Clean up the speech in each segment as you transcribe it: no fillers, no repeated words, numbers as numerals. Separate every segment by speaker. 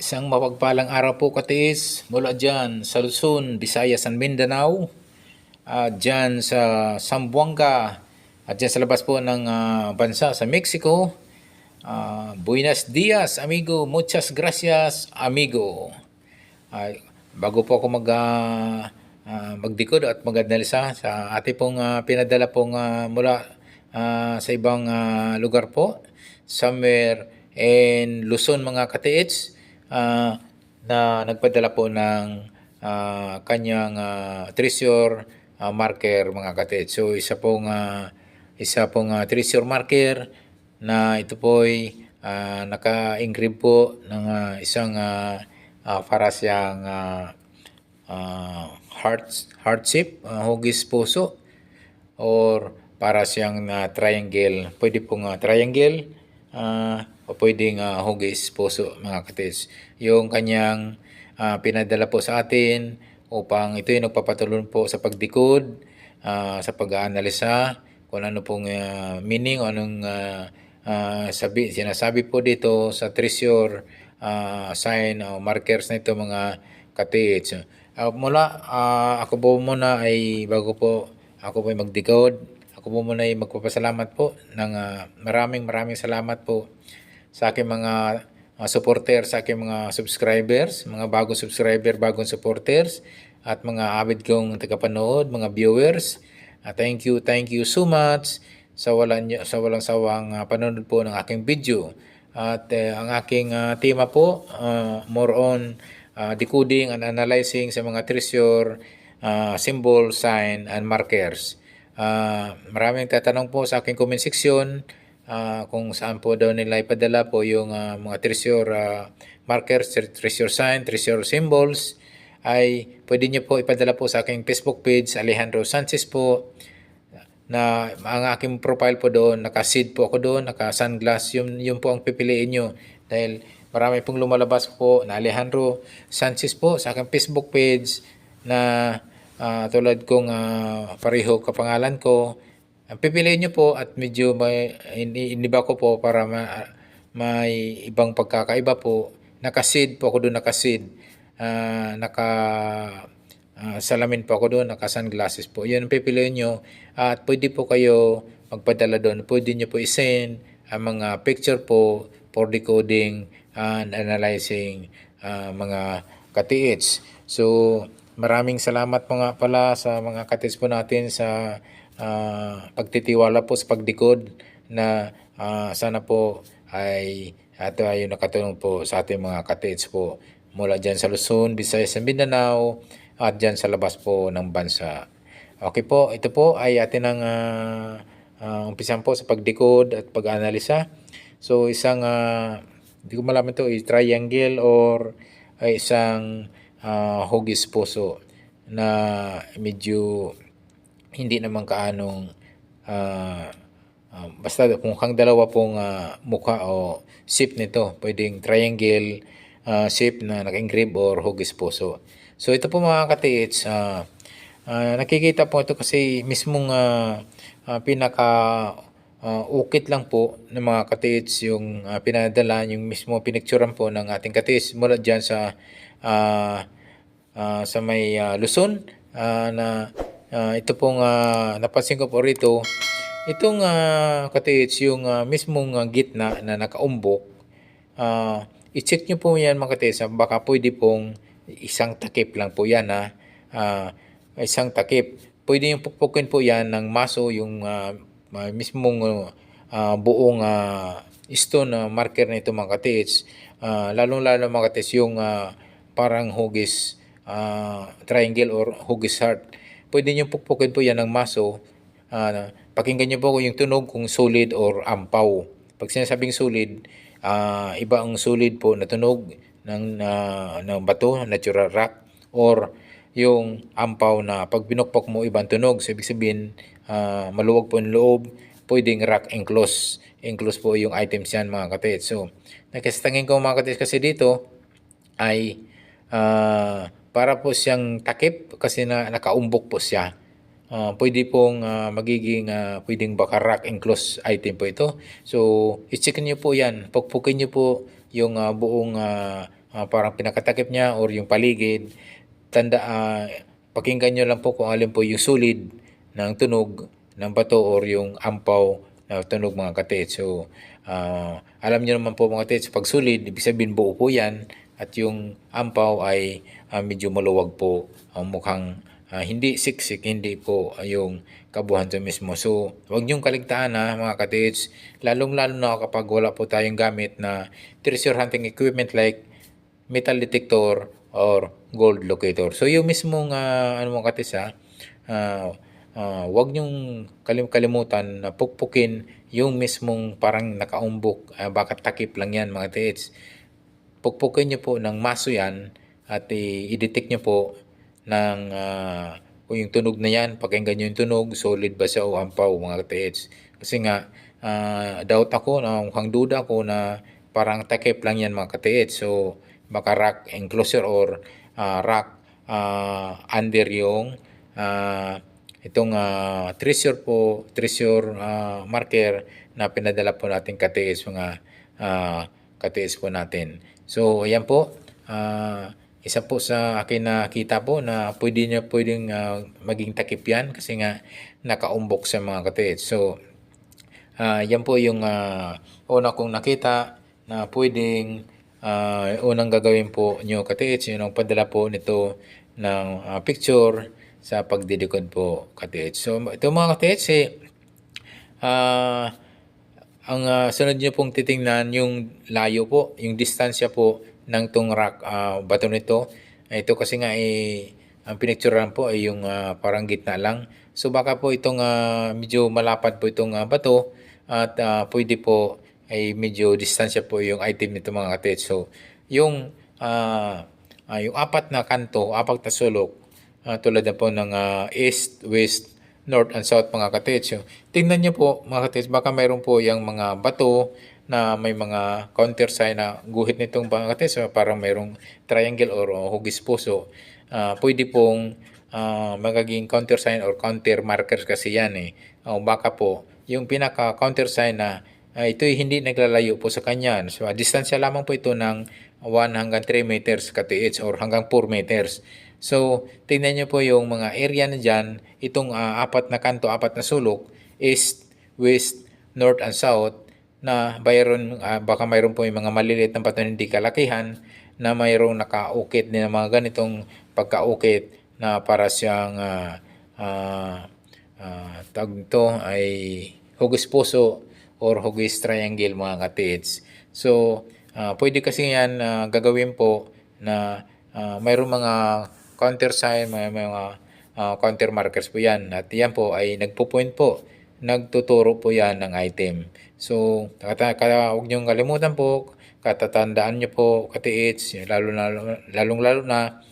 Speaker 1: Isang mapagpalang araw po katiis mula dyan sa Luzon, Visayas and Mindanao, dyan sa Zamboanga at dyan sa labas po ng bansa sa Mexico. Buenos dias amigo, muchas gracias amigo. Bago po ako magdikod at mag-analisa sa ating pong pinadala pong mula sa ibang lugar po, somewhere in Luzon mga katiits, na nagpadala po ng kanyang treasure marker mga katiits. So isa pong treasure marker na ito po ay naka-engrave po ng isang para siyang heart shape, hugis puso, or para siyang triangle. Pwede pong triangle o pwedeng hugis puso mga katiis. Yung kanyang pinadala po sa atin upang ito ay nagpapatuloy po sa pagdikod, sa pag-aanalisa kung ano pong meaning o anong sinasabi po dito sa treasure sign o markers na ito mga katiits. Ako po muna ay bago po ako po ay magdikod, ako po muna ay magpapasalamat po ng maraming salamat po sa aking mga supporters, sa aking mga subscribers, mga bagong subscriber, bagong supporters, at mga avid kong tagapanood, mga viewers. Thank you so much sa walang sawang panonood po ng aking video. At ang aking tema po, more on decoding and analyzing sa mga treasure, symbol, sign, and markers. Maraming tatanong po sa aking comment section kung saan po daw nila ipadala po yung mga treasure markers, treasure sign, treasure symbols, ay pwede nyo po ipadala po sa aking Facebook page, Alejandro Sanchez po, na ang aking profile po doon, naka-seed po ako doon, naka-sunglass, yun po ang pipiliin nyo. Dahil marami pong lumalabas po na Alejandro Sanchez po sa aking Facebook page na tulad kong pareho kapangalan ko. Ang pipiliin nyo po at medyo iniba ko po para may ibang pagkakaiba po. Naka-seed po ako doon, naka-seed. Salamin po ako doon, naka-sunglasses po. Yun ang pipiliin nyo. At pwede po kayo magpadala doon. Pwede nyo po isend ang mga picture po for decoding and analyzing mga katiits. So, maraming salamat mga pala sa mga katiits po natin sa pagtitiwala po sa pagdikod na sana po ay ito ay nakatulong po sa ating mga katiits po mula dyan sa Luzon, Visayas and Mindanao at dyan sa labas po ng bansa. Okay po, ito po ay atin ang umpisan po sa pagdikod at pag-analisa. So isang hindi ko malaman ito, triangle or isang hugis puso na medyo hindi naman kaanong basta kung kang dalawa pong mukha o shape nito, pwedeng triangle shape na naka-engrave or hugis puso. So ito po mga katiits, nakikita po ito kasi mismong pinaka ukit lang po ng mga katiits yung pinadala, yung mismo pinicturean po ng ating katiits mula dyan sa may Luzon na ito pong napansin ko po rito, itong katiits yung mismong gitna na nakaumbok, i-check nyo po yan mga katiits, baka pwede pong isang takip lang po yan isang takip. Pwede yung pukpukin po yan ng maso yung mismong buong stone marker na ito mga katiits, lalong-lalo mga katiits yung parang hugis triangle or hugis heart. Pwede nyo pukpukin po yan ng maso. Pakinggan nyo po yung tunog kung solid or ampaw. Pag sinasabing solid, iba ang solid po na tunog ng bato, natural rock, or yung ampaw na pag binukpok mo ibang tunog. So, ibig sabihin, maluwag po yung loob, pwedeng rock enclosed. Enclosed po yung items yan mga katiits. So, nakasitangin ko mga katiits kasi dito ay para po siyang takip kasi nakaumbok po siya. Pwede pong magiging pwedeng baka rock enclosed item po ito. So, i-check niyo po yan. Pukpukin niyo po yung buong parang pinakatakip niya or yung paligid, pakinggan nyo lang po kung alin po yung sulid ng tunog ng bato or yung ampaw na tunog mga katits. So, alam niyo naman po mga katits, pag sulid, ibig sabihin buo po yan at yung ampaw ay medyo maluwag po, mukhang hindi siksik, hindi po yung kabuuan to mismo. So, huwag niyong kaligtaan mga katits, lalong-lalo na kapag wala po tayong gamit na treasure hunting equipment like metal detector or gold locator. So, yung mismong mga katits huwag niyong kalimutan na pukpukin yung mismong parang nakaumbok, baka takip lang yan mga katits. Pukpukin niyo po ng maso yan at i-detect niyo po ng kung yung tunog na yan, pakinggan nyo yung tunog, solid ba siya o ampaw mga katits. Kasi nga, doubt ako, mukhang duda ako na parang takip lang yan mga katits. So, baka rock enclosure or rock under yung itong treasure marker na pinadala po natin katiis, mga katiis po natin. So, ayan po. Isa po sa akin nakita po na pwedeng maging takip yan kasi nga nakaumbok sa mga katiis. So, yan po yung una kong nakita na pwedeng unang gagawin po nyo katiis, yun ang padala po nito ng picture sa pagdidikod po katiis. So, ito mga katiis ang sunod nyo pong titingnan yung layo po, yung distansya po ng tong rock bato nito. Ito kasi nga ang pinicturean po ay yung parang gitna lang. So baka po itong medyo malapad po itong bato at pwede po ay medyo distansya po yung item nito mga katits. So yung apat na kanto, apat na sulok tulad na po ng east, west, north and south mga katits. So, tingnan nyo po mga katits, baka mayroon po yung mga bato na may mga counter sign na guhit nitong mga katits, parang mayroong triangle or hugis puso. Pwede pong magaging counter sign or counter markers kasi yan baka po yung pinaka counter sign na ito'y hindi naglalayo po sa kanya. So, distansya lamang po ito ng 1 hanggang 3 meters katiits or hanggang 4 meters. So, tingnan nyo po yung mga area na dyan, itong apat na kanto, apat na sulok, east, west, north, and south, na baka mayroon po yung mga maliliit na bato hindi kalakihan, na mayroong nakaukit din ng mga ganitong pagkaukit na para siyang tawag ito ay hugis puso or hugis triangle mga katids. So, pwede kasi yan gagawin po na mayroong mga counter sign, may mga counter markers po yan. At yan po ay nagpo-point po, nagtuturo po yan ng item. So, huwag niyong kalimutan po, katatandaan niyo po, katiits, lalong-lalo na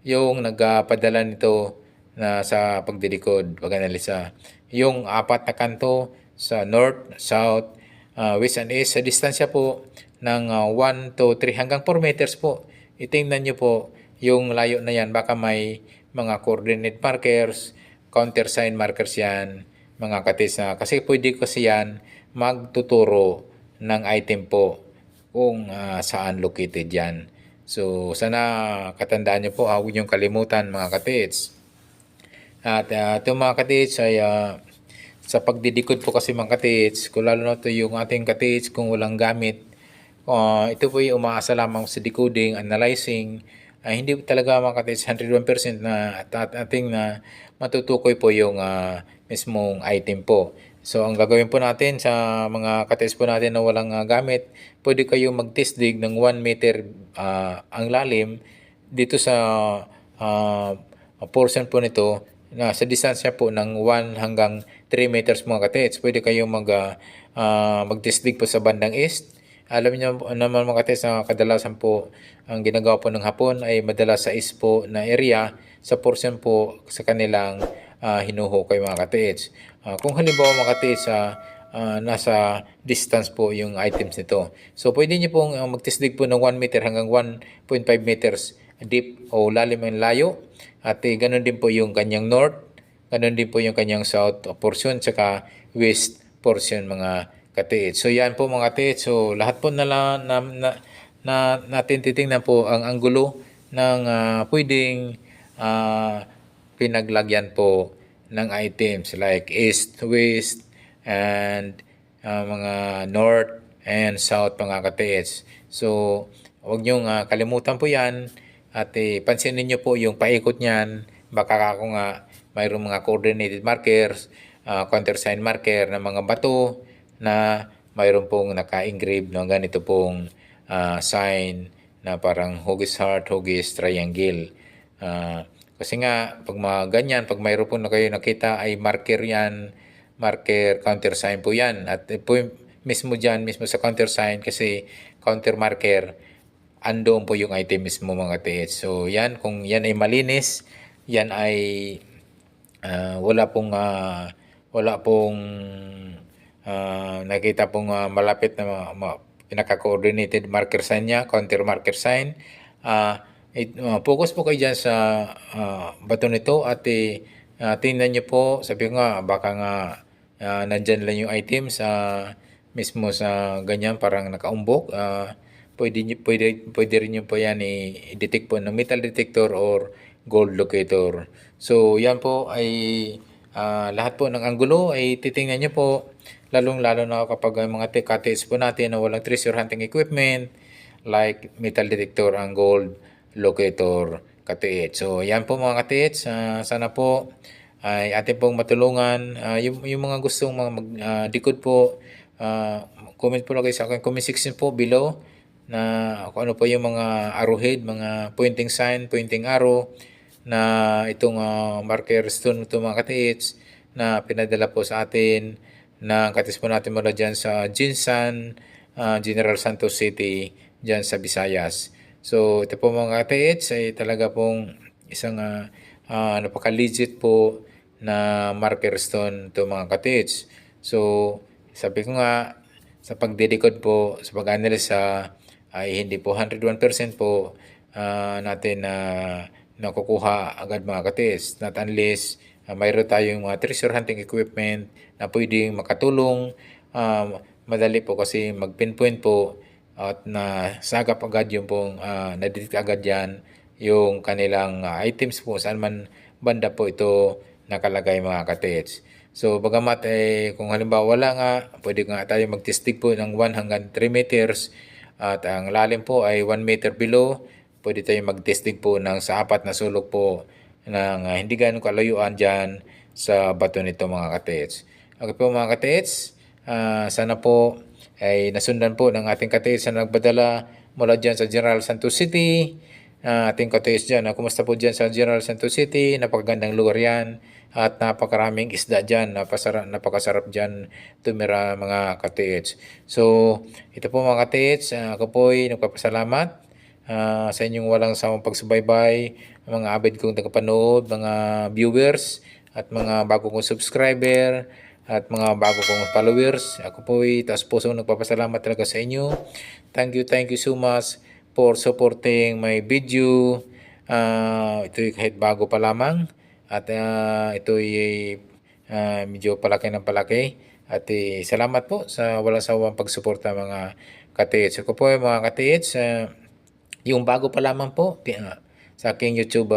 Speaker 1: yung nagpadala nito na sa pagdilikod, pag-analisa. Yung apat na kanto sa north, south, west and east, sa distansya po ng 1 to 3 hanggang 4 meters po. Itingnan nyo po yung layo na yan. Baka may mga coordinate markers, counter sign markers yan, mga katis na. Kasi pwede kasi yan magtuturo ng item po kung saan located yan. So, sana katandaan nyo po, huwag niyong kalimutan mga katits. At ito mga katits ay sa pagdidikod po kasi mga katits, kung lalo na ito yung ating katits kung walang gamit, ito po yung umaasa lamang sa decoding, analyzing, hindi talaga mga katits 101% na ating na matutukoy po yung mismong item po. So ang gagawin po natin sa mga katits po natin na walang gamit, pwede kayong mag-test dig ng 1 meter ang lalim dito sa portion po nito na sa distansya po ng 1 hanggang 3 meters mga katits. Pwede kayong mag-test dig po sa bandang east. Alam niyo naman mga katits na kadalasan po ang ginagawa po ng Hapon ay madalas sa east po na area sa portion po sa kanilang hinuhukay mga katits. Kung halimbawa mga katits nasa distance po yung items nito. So pwede niyo pong mag-test dig po ng 1 meter hanggang 1.5 meters deep o lalim ang layo. At ganun din po yung kanyang north, ganun din po yung kanyang south portion, tsaka west portion mga katiit. So yan po mga katiit. So lahat po na na natin titingnan po ang anggulo ng pwedeng pinaglagyan po ng items like east, west, and mga north and south mga katiits. So, huwag niyong kalimutan po yan at pansinin niyo po yung paikot niyan. Baka ako nga mayroong mga coordinated markers, countersign marker na mga bato na mayroon pong naka-engrave ng ganito pong sign na parang hugis heart, hugis triangle. Kasi nga, pag mga ganyan, pag mayroon po na kayo nakita ay marker yan, marker countersign po yan. At po mismo dyan, mismo sa countersign kasi counter marker, andoon po yung item mismo mga TH. So yan, kung yan ay malinis, yan ay wala pong nakita pong malapit na pinaka-coordinated marker sign niya, counter marker sign. Focus po kayo dyan sa bato nito at tingnan nyo po, sabi ko nga, baka nga nandyan lang yung items mismo sa ganyan, parang nakaumbok. Pwede rin nyo po yan i-detect po ng metal detector or gold locator. So yan po ay lahat po ng anggulo ay titingnan nyo po, lalong-lalo na kapag mga katiits po natin na walang treasure hunting equipment like metal detector ang gold locator katiits. So yan po mga katiits, sana po ay atin pong matulungan. Yung mga gustong mga mag-decode po, comment po lang kayo sa akin, comment section po below na kung ano po yung mga arrowhead, mga pointing sign, pointing arrow na itong marker stone ito mga katiits na pinadala po sa atin na katiits po natin mula dyan sa Jinsan, General Santos City, dyan sa Visayas. So ito po mga katiits ay talaga pong isang napaka-legit po na marker stone ito mga katiits. So sabi ko nga, sa pagdedecode po, sa pag-analyze ay hindi po 101% po natin nakukuha agad mga katiits. Not unless mayroon tayong mga treasure hunting equipment na pwedeng makatulong. Madali po kasi mag-pinpoint po at nasagap agad yung pong nadetect agad yan yung kanilang items po saan man banda po ito nakalagay mga katiits. So bagamat kung halimbawa wala nga, pwede nga tayo magtestig po ng 1 hanggang 3 meters at ang lalim po ay 1 meter below. Pwede tayo magtestig po ng sa 4 na sulok po ng hindi ganong kalayuan dyan sa bato nito mga katiits. Okay po mga katiits, sana po ay nasundan po ng ating katiits na nagbadala mula dyan sa General Santos City. Ating katiits dyan, kumusta po dyan sa General Santos City? Napakagandang lugar yan at napakaraming isda dyan, napakasarap dyan tumira mga katiits. So ito po mga katiits, ako po ay nagpapasalamat sa inyong walang sawang pagsubaybay, mga avid kong tagapanood, mga viewers at mga bago kong subscriber at mga bago kong followers. Ako po ay taas puso nagpapasalamat talaga sa inyo. Thank you so much for supporting my video. Ito'y kahit bago pa lamang at ito'y medyo palaki ng palaki. At salamat po sa walang sawang pagsuporta mga katiits. Ako po ay mga katiits, yung bago pa lamang po sa aking YouTube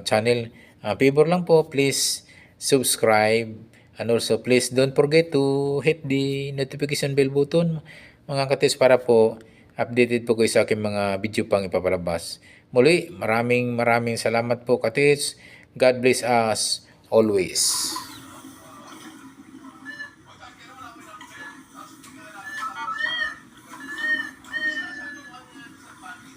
Speaker 1: channel. Favor lang po, please subscribe. And also, please don't forget to hit the notification bell button, mga katiits, para po updated po kayo sa aking mga video pang ipapalabas. Muli, maraming salamat po katiits. God bless us always.